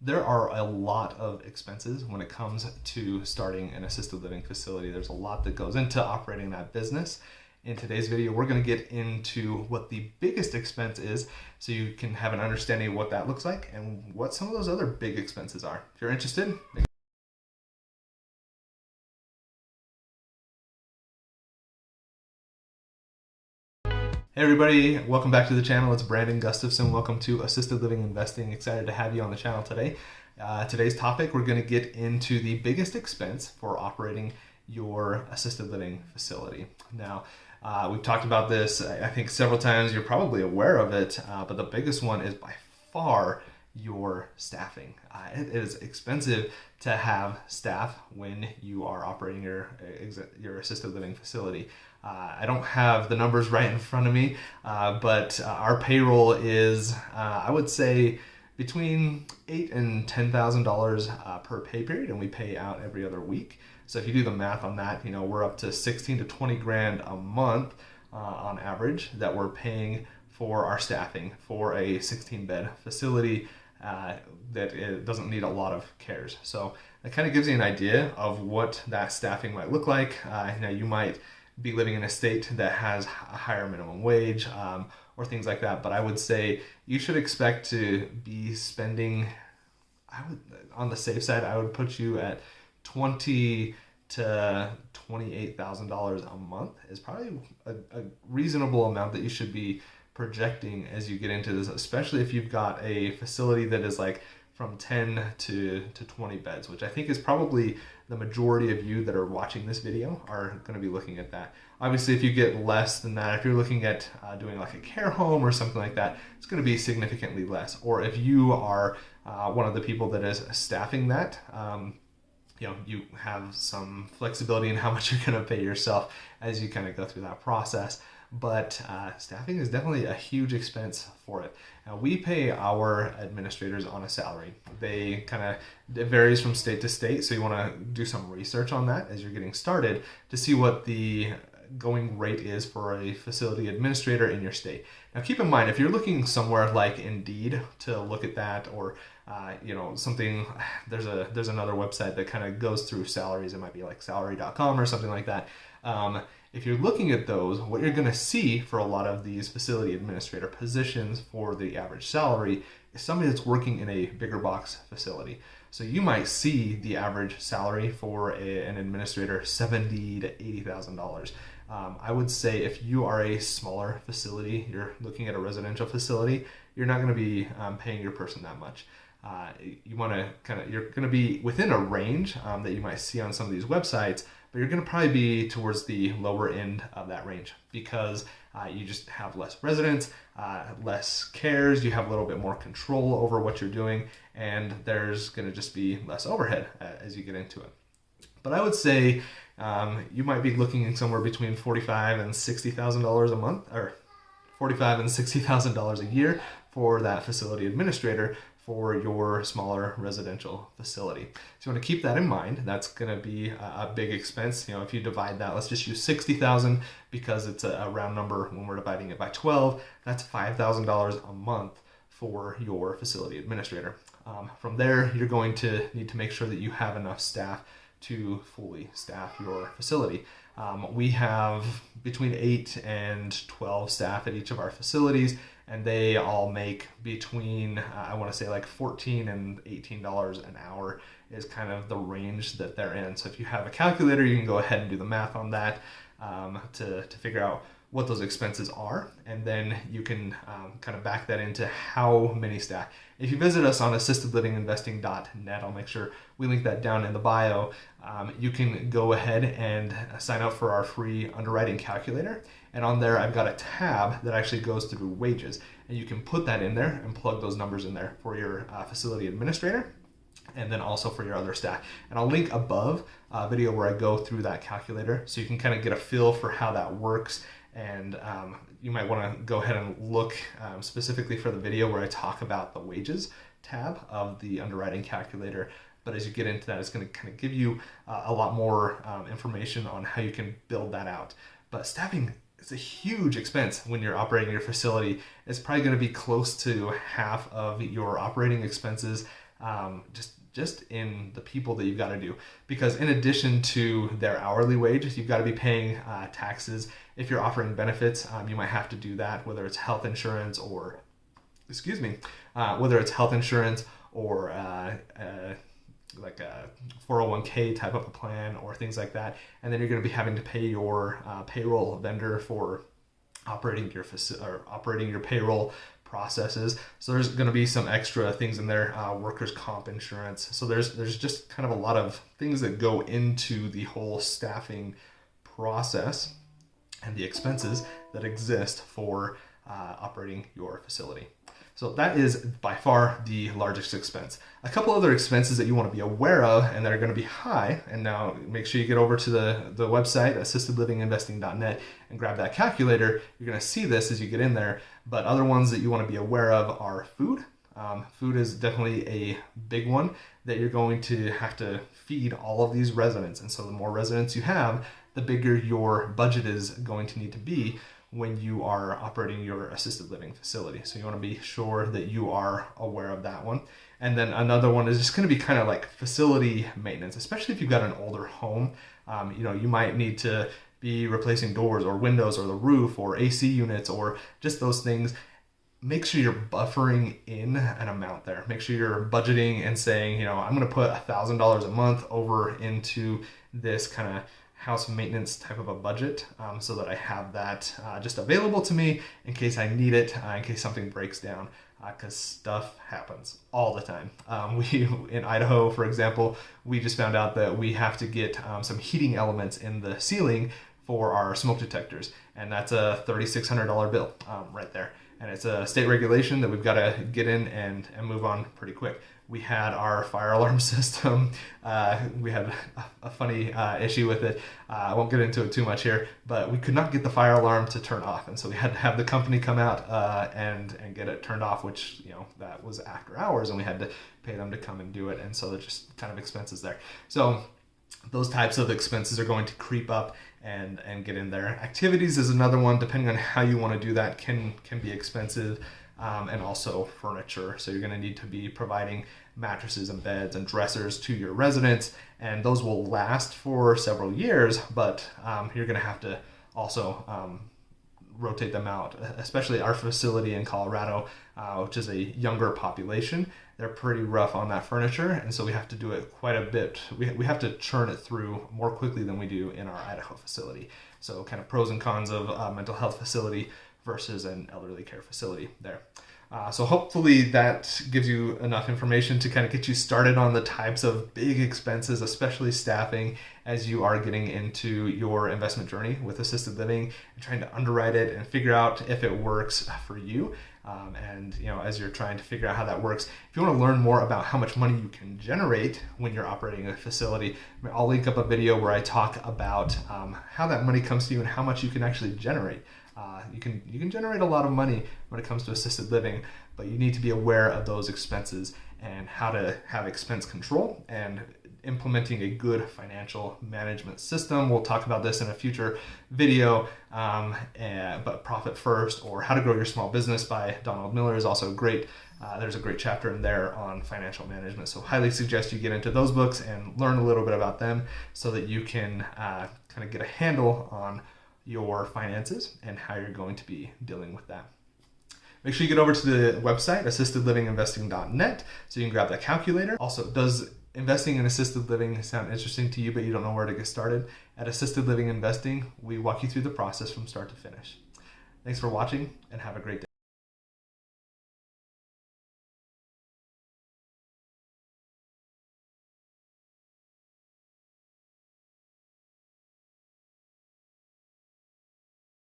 There are a lot of expenses when it comes to starting an assisted living facility. There's a lot that goes into operating that business. In today's video, we're going to get into what the biggest expense is so you can have an understanding of what that looks like and what some of those other big expenses are. If you're interested, Hey everybody, welcome back to the channel. It's Brandon Gustafson. Welcome to Assisted Living Investing. Excited to have you on the channel today. Today's topic, we're going to get into the biggest expense for operating your assisted living facility. Now, we've talked about this, I think, several times. You're probably aware of it, but the biggest one is by far your staffing. It is expensive to have staff when you are operating your assisted living facility. I don't have the numbers right in front of me, but our payroll is, I would say, between $8,000 and $10,000 per pay period, and we pay out every other week. So if you do the math on that, you know, we're up to 16 to 20 grand a month on average that we're paying for our staffing for a 16-bed facility that it doesn't need a lot of cares. So that kind of gives you an idea of what that staffing might look like. You might be living in a state that has a higher minimum wage or things like that. But I would say you should expect to be spending, on the safe side, I would put you at $20,000 to $28,000 a month is probably a reasonable amount that you should be projecting as you get into this, especially if you've got a facility that is like from 10 to 20 beds, which I think is probably the majority of you that are watching this video are going to be looking at that. Obviously, if you get less than that, if you're looking at doing like a care home or something like that, it's going to be significantly less. Or if you are one of the people that is staffing that, you have some flexibility in how much you're going to pay yourself as you kind of go through that process. But staffing is definitely a huge expense for it. Now, we pay our administrators on a salary. It varies from state to state, so you want to do some research on that as you're getting started to see what the going rate is for a facility administrator in your state. Now, keep in mind, if you're looking somewhere like Indeed to look at that, or something, there's another website that kind of goes through salaries. It might be like salary.com or something like that. If you're looking at those, what you're going to see for a lot of these facility administrator positions for the average salary is somebody that's working in a bigger box facility. So you might see the average salary for an administrator $70,000 to $80,000. I would say if you are a smaller facility, you're looking at a residential facility, you're not going to be paying your person that much. You're going to be within a range that you might see on some of these websites, but you're going to probably be towards the lower end of that range because you just have less residents, less cares, you have a little bit more control over what you're doing, and there's going to just be less overhead as you get into it. But I would say you might be looking somewhere between $45,000 and $60,000 a month, or $45,000 and $60,000 a year for that facility administrator for your smaller residential facility. So you want to keep that in mind. That's going to be a big expense. If you divide that, let's just use $60,000 because it's a round number when we're dividing it by 12. That's $5,000 a month for your facility administrator. From there, you're going to need to make sure that you have enough staff to fully staff your facility. We have between 8 and 12 staff at each of our facilities, and they all make between, I want to say like $14 and $18 an hour is kind of the range that they're in. So if you have a calculator, you can go ahead and do the math on that to figure out what those expenses are, and then you can kind of back that into how many staff. If you visit us on assistedlivinginvesting.net, I'll make sure we link that down in the bio. You can go ahead and sign up for our free underwriting calculator, and on there I've got a tab that actually goes through wages, and you can put that in there and plug those numbers in there for your facility administrator, and then also for your other staff. And I'll link above a video where I go through that calculator so you can kind of get a feel for how that works. And you might want to go ahead and look specifically for the video where I talk about the wages tab of the underwriting calculator. But as you get into that, it's going to kind of give you a lot more information on how you can build that out. But staffing is a huge expense when you're operating your facility. It's probably going to be close to half of your operating expenses just in the people that you've got to do, because in addition to their hourly wage, you've got to be paying taxes. If you're offering benefits, you might have to do that, whether it's health insurance or, whether it's health insurance or like a 401k type of a plan or things like that. And then you're going to be having to pay your payroll vendor for operating your payroll processes. So there's going to be some extra things in there, workers' comp insurance. So there's just kind of a lot of things that go into the whole staffing process and the expenses that exist for operating your facility. So that is by far the largest expense. A couple other expenses that you want to be aware of and that are going to be high, and now make sure you get over to the website, assistedlivinginvesting.net, and grab that calculator. You're going to see this as you get in there, but other ones that you want to be aware of are food. Food is definitely a big one that you're going to have to feed all of these residents. And so the more residents you have, the bigger your budget is going to need to be when you are operating your assisted living facility. So you want to be sure that you are aware of that one. And then another one is just going to be kind of like facility maintenance, especially if you've got an older home. You might need to be replacing doors or windows or the roof or AC units or just those things. Make sure you're buffering in an amount there. Make sure you're budgeting and saying, I'm going to put $1,000 a month over into this kind of house maintenance type of a budget, so that I have that just available to me in case I need it, in case something breaks down, because stuff happens all the time. We in Idaho, for example, we just found out that we have to get some heating elements in the ceiling for our smoke detectors, and that's a $3,600 bill right there. And it's a state regulation that we've got to get in and move on pretty quick. We had our fire alarm system. We had a funny issue with it. I won't get into it too much here, but we could not get the fire alarm to turn off. And so we had to have the company come out and get it turned off, which, that was after hours, and we had to pay them to come and do it. And so there's just kind of expenses there. So those types of expenses are going to creep up and get in there. Activities is another one, depending on how you want to do that, can be expensive. And also furniture. So you're going to need to be providing mattresses and beds and dressers to your residents, and those will last for several years, but you're going to have to also rotate them out, especially our facility in Colorado, which is a younger population. They're pretty rough on that furniture, and so we have to do it quite a bit. We have to churn it through more quickly than we do in our Idaho facility. So kind of pros and cons of a mental health facility versus an elderly care facility there. So hopefully that gives you enough information to kind of get you started on the types of big expenses, especially staffing, as you are getting into your investment journey with assisted living and trying to underwrite it and figure out if it works for you. As you're trying to figure out how that works, if you want to learn more about how much money you can generate when you're operating a facility, I'll link up a video where I talk about how that money comes to you and how much you can actually generate. You can generate a lot of money when it comes to assisted living, but you need to be aware of those expenses and how to have expense control and implementing a good financial management system. We'll talk about this in a future video, but Profit First or How to Grow Your Small Business by Donald Miller is also great. There's a great chapter in there on financial management. So highly suggest you get into those books and learn a little bit about them so that you can kind of get a handle on your finances and how you're going to be dealing with that. Make sure you get over to the website, assistedlivinginvesting.net, so you can grab that calculator. Also, does investing in assisted living sound interesting to you, but you don't know where to get started? At Assisted Living Investing, we walk you through the process from start to finish. Thanks for watching, and have a great day.